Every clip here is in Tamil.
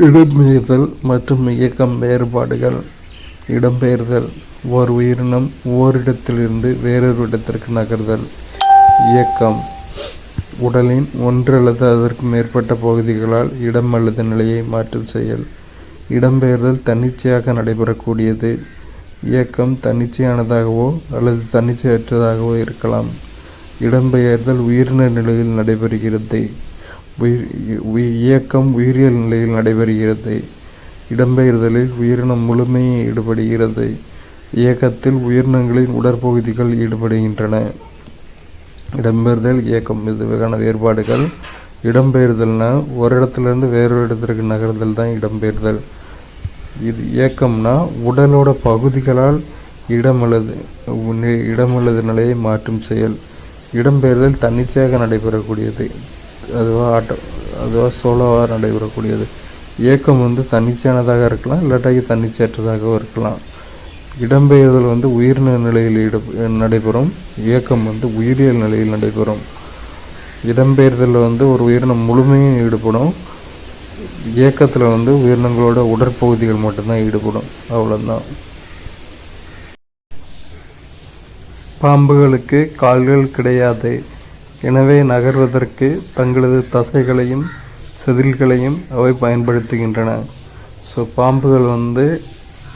இடம்பெயர்தல் மற்றும் இயக்கம் வேறுபாடுகள். இடம்பெயர்தல் ஓர் உயிரினம் ஓரிடத்திலிருந்து வேறொரு இடத்திற்கு நகர்தல். இயக்கம் உடலின் ஒன்று அல்லது அதற்கு மேற்பட்ட பகுதிகளால் இடம் அல்லது நிலையை மாற்றும் செயல். இடம்பெயர்தல் தன்னிச்சையாக நடைபெறக்கூடியது. இயக்கம் தன்னிச்சையானதாகவோ அல்லது தன்னிச்சையற்றதாகவோ இருக்கலாம். இடம்பெயர்தல் உயிரின நிலையில் நடைபெறுகிறது. இயக்கம் உயிரியல் நிலையில் நடைபெறுகிறது. இடம்பெயர்தலில் உயிரினம் முழுமையாக ஈடுபடுகிறது. இயக்கத்தில் உயிரினங்களின் உடற்பகுதிகள் ஈடுபடுகின்றன. இடம்பெயர்தல் இயக்கம் இதுக்கான வேறுபாடுகள். இடம்பெயர்தல்னா ஒரு இடத்துலேருந்து வேறொரு இடத்திற்கு நகர்தல் தான் இடம்பெயர்தல். இது இயக்கம்னா உடலோட பகுதிகளால் இடம் அல்லது நிலையை மாற்றும் செயல். இடம்பெயர்தல் தன்னிச்சையாக நடைபெறக்கூடியது. அதுவாக சோலோவாக நடைபெறக்கூடியது. இயக்கம் தன்னிச்சையானதாக இருக்கலாம், இல்லாட்டி தன்னிச்சையற்றதாகவும் இருக்கலாம். இடம்பெயர்தல் உயிரின நிலையில் நடைபெறும். இயக்கம் உயிரியல் நிலையில் நடைபெறும். இடம்பெயர்தலில் ஒரு உயிரினம் முழுமையும் ஈடுபடும். இயக்கத்தில் உயிரினங்களோட உடற்பகுதிகள் மட்டும்தான் ஈடுபடும். அவ்வளோதான். பாம்புகளுக்கு கால்கள் கிடையாது. எனவே நகர்வதற்கு தங்களது தசைகளையும் செதில்களையும் அவை பயன்படுத்துகின்றன. பாம்புகள்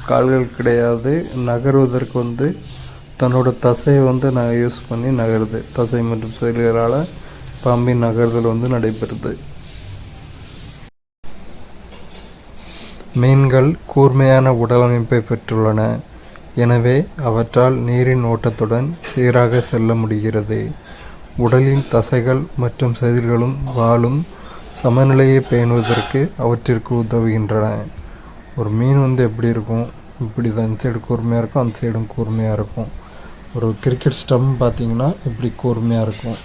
கால்கள் கிடையாது. நகர்வதற்கு தன்னோட தசையை யூஸ் பண்ணி நகருது. தசை மற்றும் செதில்களால் பாம்பின் நகர்தல் நடைபெறுது. மீன்கள் கூர்மையான உடலமைப்பை பெற்றுள்ளன. எனவே அவற்றால் நீரின் ஓட்டத்துடன் சீராக செல்ல முடிகிறது. உடலின் தசைகள் மற்றும் செதில்களும் வாலும் சமநிலையை பேணுவதற்கு அவற்றிற்கு உதவுகின்றன. ஒரு மீன் எப்படி இருக்கும், இப்படி தான் இந்த சைடு கூர்மையாக இருக்கும், அந்த சைடும் கூர்மையாக இருக்கும். ஒரு கிரிக்கெட் ஸ்டம்ப் பார்த்திங்கன்னா இப்படி கூர்மையாக இருக்கும்.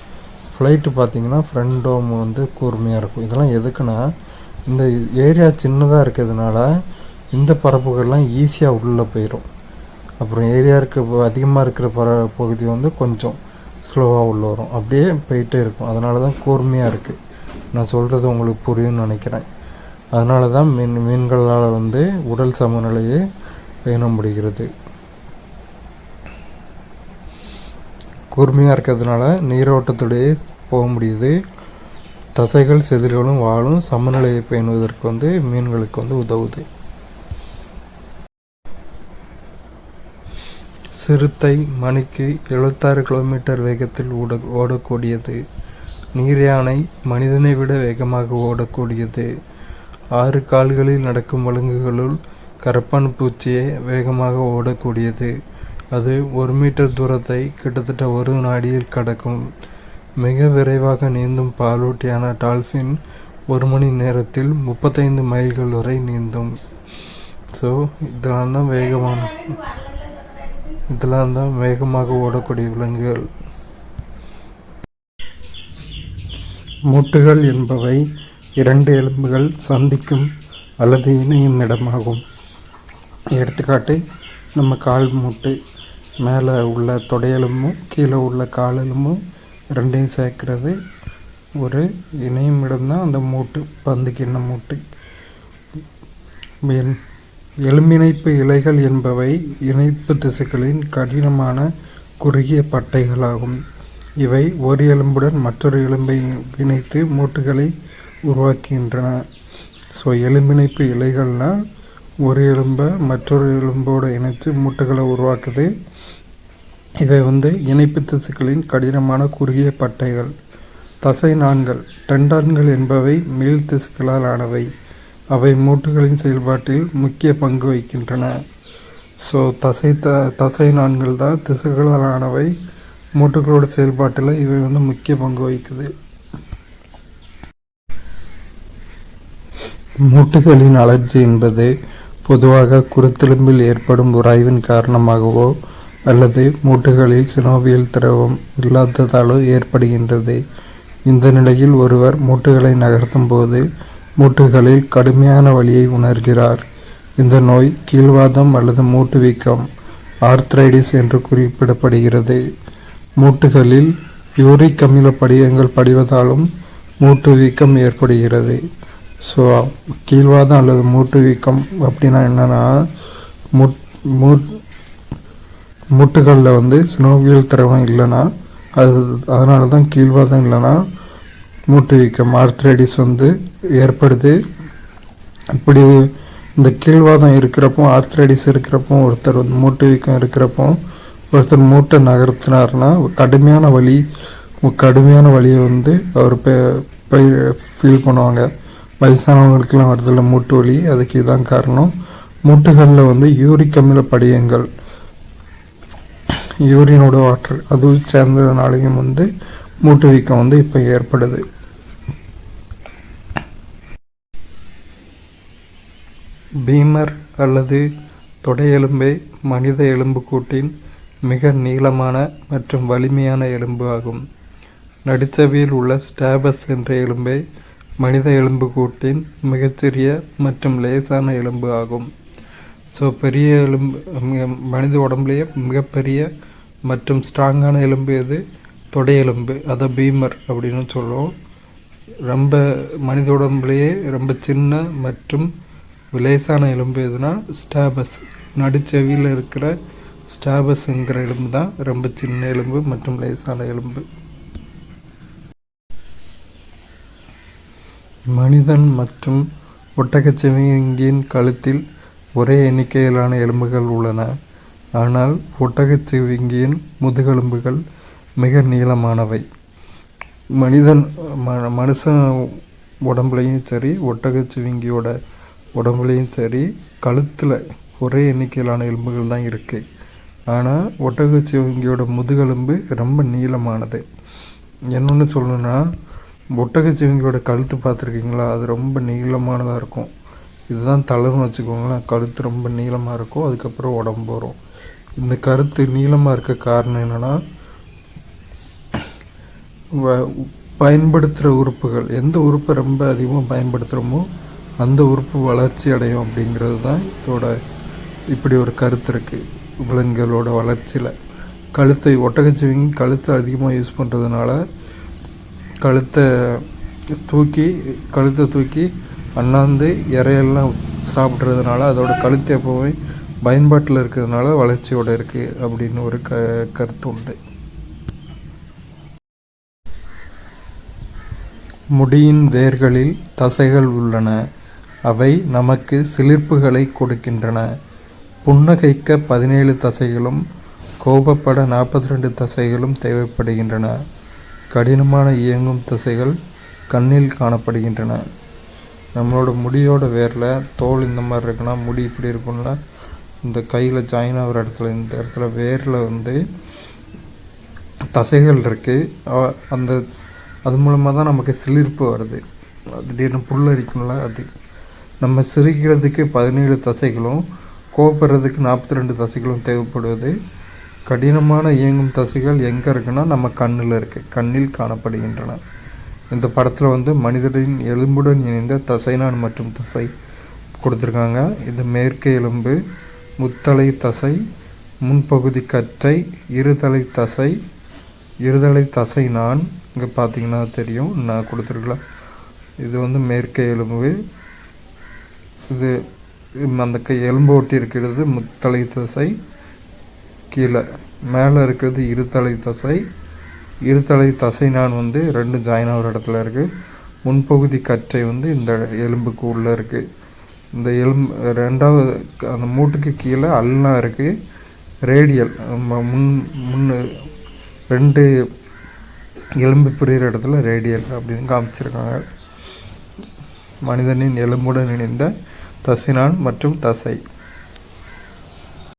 ஃப்ளைட்டு பார்த்திங்கன்னா ஃப்ரண்ட் டோம் கூர்மையாக இருக்கும். இதெல்லாம் எதுக்குன்னா, இந்த ஏரியா சின்னதாக இருக்கிறதுனால இந்த பரப்புகள்லாம் ஈஸியாக உள்ளே போயிடும். அப்புறம் ஏரியா அதிகமாக இருக்கிற பகுதி கொஞ்சம் ஸ்லோவாக உள்ள வரும். அப்படியே போயிட்டே இருக்கும். அதனால தான் கூர்மையாக இருக்குது. நான் சொல்கிறது உங்களுக்கு புரியும்னு நினைக்கிறேன். அதனால தான் மீன்களால் உடல் சமநிலையை பேண முடிகிறது. கூர்மையாக இருக்கிறதுனால நீரோட்டத்துடைய போக முடியுது. தசைகள் செதில்களும் வாழும் சமநிலையை பேணுவதற்கு மீன்களுக்கு உதவுது. சிறுத்தை மணிக்கு 76 கிலோமீட்டர் வேகத்தில் ஓடக்கூடியது. நீர் யானை மனிதனை விட வேகமாக ஓடக்கூடியது. 6 கால்களில் நடக்கும் விலங்குகளுள் கரப்பான் பூச்சியே வேகமாக ஓடக்கூடியது. அது 1 மீட்டர் தூரத்தை கிட்டத்தட்ட 1 நாடியில் கடக்கும். மிக விரைவாக நீந்தும் பாலூட்டியான டால்ஃபின் 1 மணி நேரத்தில் 35 மைல்கள் வரை நீந்தும். இதெல்லாம் தான் வேகமாக ஓடக்கூடிய விலங்குகள். மூட்டுகள் என்பவை 2 எலும்புகள் சந்திக்கும் அல்லது இணையும் இடமாகும். எடுத்துக்காட்டு, நம்ம கால் மூட்டு மேலே உள்ள தொடையெலும்பும் கீழே உள்ள காலெலும்பும் 2ஐயும் சேர்க்கிறது ஒரு இணையும் இடம்தான் அந்த மூட்டு, பந்துக்கிண்ண மூட்டு. எலும்பிணைப்பு இழைகள் என்பவை இணைப்பு திசுக்களின் கடினமான குறுகிய பட்டைகளாகும். இவை ஒரு எலும்புடன் மற்றொரு எலும்பை இணைத்து மூட்டுகளை உருவாக்குகின்றன. எலும்பிணைப்பு இழைகள்னால் ஒரு எலும்பை மற்றொரு எலும்போடு இணைத்து மூட்டுகளை உருவாக்குது. இவை இணைப்பு திசுக்களின் கடினமான குறுகிய பட்டைகள். தசை நாண்கள் டெண்டான்கள் என்பவை மேல் திசுக்களால் ஆனவை. அவை மூட்டுகளின் செயல்பாட்டில் முக்கிய பங்கு வகிக்கின்றன. தசை நாண்கள் தான் திசுக்களால் ஆனவை. மூட்டுகளோட செயல்பாட்டில் இவை முக்கிய பங்கு வகிக்குது. மூட்டுகளின் அலர்ஜி என்பது பொதுவாக குருத்தெலும்பில் ஏற்படும் உராய்வின் காரணமாகவோ அல்லது மூட்டுகளில் சினோவியல் திரவம் இல்லாததாலோ ஏற்படுகின்றது. இந்த நிலையில் ஒருவர் மூட்டுகளை நகர்த்தும் போது மூட்டுகளில் கடுமையான வலியை உணர்கிறார். இந்த நோய் கீழ்வாதம் அல்லது மூட்டு வீக்கம் ஆர்த்ரைடிஸ் என்று குறிப்பிடப்படுகிறது. மூட்டுகளில் யூரிக் அமில படிகங்கள் படிவதாலும் மூட்டு வீக்கம் ஏற்படுகிறது. ஸோ கீழ்வாதம் அல்லது மூட்டு வீக்கம் அப்படின்னா என்னென்னா மூட்டுகளில் வந்து சினோவியல் திரவம் இல்லைன்னா அதனால தான் கீழ்வாதம் இல்லைன்னா மூட்டு வீக்கம் ஆர்த்ரைட்டிஸ் வந்து ஏற்படுது. இப்படி இந்த கீழ்வாதம் இருக்கிறப்போ ஆர்த்ரைட்டிஸ் இருக்கிறப்போ ஒருத்தர் வந்து மூட்டு வீக்கம் இருக்கிறப்போ ஒருத்தர் மூட்டை நகர்த்தினார்னா கடுமையான வலியை வந்து அவர் ஃபீல் பண்ணுவாங்க. வயசானவங்களுக்கெல்லாம் வருதில்ல மூட்டு வலி, அதுக்கு இதுதான் காரணம். மூட்டுகளில் வந்து யூரிக் அமில படியங்கள், யூரினோட வாட்டர் அது சேர்ந்ததுனாலையும் வந்து மூட்டு வீக்கம் வந்து இப்போ ஏற்படுது. பீமர் அல்லது தொடையெலும்பே மனித எலும்புக்கூட்டின் மிக நீளமான மற்றும் வலிமையான எலும்பு ஆகும். நடுச்சவியில் உள்ள ஸ்டாபஸ் என்ற எலும்பே மனித எலும்புக்கூட்டின் மிகச்சிறிய மற்றும் லேசான எலும்பு ஆகும். ஸோ பெரிய எலும்பு மனித உடம்புலேயே மிகப்பெரிய மற்றும் ஸ்ட்ராங்கான எலும்பு எது? தொடையெலும்பு, அதை பீமர் அப்படின்னு சொல்லுவோம். ரொம்ப மனித உடம்புலேயே ரொம்ப சின்ன மற்றும் லேசான எலும்பு எதுனா ஸ்டாபஸ். நடுச்செவியில் இருக்கிற ஸ்டாபஸ்ங்கிற எலும்பு தான் ரொம்ப சின்ன எலும்பு மற்றும் லேசான எலும்பு. மனிதன் மற்றும் ஒட்டகச்சிவிங்கியின் கழுத்தில் ஒரே எண்ணிக்கையிலான எலும்புகள் உள்ளன. ஆனால் ஒட்டகச்சிவிங்கியின் முதுகெலும்புகள் மிக நீளமானவை. மனுஷன் உடம்புலையும் சரி ஒட்டகச்சிவிங்கியோட உடம்புலையும் சரி கழுத்தில் ஒரே எண்ணிக்கையிலான எலும்புகள் தான் இருக்குது. ஆனால் ஒட்டகச்சிவிங்கியோட முதுகெலும்பு ரொம்ப நீளமானது. என்னொன்று சொல்லணுன்னா, ஒட்டகச்சிவிங்கியோட கழுத்து பார்த்துருக்கீங்களா? அது ரொம்ப நீளமானதாக இருக்கும். இதுதான் தளர்னு வச்சுக்கோங்களேன். கழுத்து ரொம்ப நீளமாக இருக்கும், அதுக்கப்புறம் உடம்பு வரும். இந்த கருத்து நீளமாக இருக்க காரணம் என்னென்னா, பயன்படுத்துகிற உறுப்புகள், எந்த உறுப்பை ரொம்ப அதிகமாக பயன்படுத்துகிறோமோ அந்த உறுப்பு வளர்ச்சி அடையும் அப்படிங்கிறது தான் இதோட இப்படி ஒரு கருத்து இருக்குது. விலங்குகளோட வளர்ச்சியில் ஒட்டகச்சிவிங்கி கழுத்தை அதிகமாக யூஸ் பண்ணுறதுனால கழுத்தை தூக்கி அண்ணாந்து இறையெல்லாம் சாப்பிட்றதுனால அதோட கழுத்து எப்போவுமே பயன்பாட்டில் இருக்கிறதுனால வளர்ச்சியோடு இருக்குது அப்படின்னு ஒரு கருத்து உண்டு. முடியின் வேர்களில் தசைகள் உள்ளன. அவை நமக்கு சிலிர்ப்புகளை கொடுக்கின்றன. புன்னகைக்க 17 தசைகளும் கோபப்பட 42 தசைகளும் தேவைப்படுகின்றன. கடினமான இயங்கும் தசைகள் கண்ணில் காணப்படுகின்றன. நம்மளோட முடியோட வேரில் தோல் இந்த மாதிரி இருக்குன்னா முடி இப்படி இருக்கும்ல, இந்த கையில் ஜாயின் ஆகிற இடத்துல இந்த இடத்துல வேரில் வந்து தசைகள் இருக்குது. அது மூலமாக தான் நமக்கு சிலிர்ப்பு வருது. திடீர்னு புல்லரிக்கும்ல, அது நம்ம சிரிக்கிறதுக்கு 17 தசைகளும் கோபப்படுறதுக்கு 42 தசைகளும் தேவைப்படுவது. கடினமான இயங்கும் தசைகள் எங்கே இருக்குன்னா நம்ம கண்ணில் இருக்குது, கண்ணில் காணப்படுகின்றன. இந்த படத்தில் வந்து மனிதனின் எலும்புடன் இணைந்த தசைநான் மற்றும் தசை கொடுத்துருக்காங்க. இது மேற்கை எலும்பு, முத்தலை தசை, முன்பகுதி கற்றை, இருதலை தசை நான். இங்கே பார்த்தீங்கன்னா தெரியும், நான் கொடுத்துருக்கலாம். இது வந்து மேற்கை எலும்பு. இது அந்த எலும்பு ஒட்டி இருக்கிறது முத்தலை தசை. கீழே மேலே இருக்கிறது இருதலை தசை நான் வந்து 2 ஜாயின் ஆகிற இடத்துல இருக்குது. முன்பகுதி கற்றை வந்து இந்த எலும்புக்கு உள்ளே இருக்குது. இந்த எலும்பு ரெண்டாவது அந்த மூட்டுக்கு கீழே அல்லா இருக்குது. ரேடியல் முன்னு 2 எலும்பு பிரிகிற இடத்துல ரேடியல் அப்படின்னு காமிச்சிருக்காங்க. மனிதனின் எலும்புடன் இணைந்த தசைநான் மற்றும் தசை.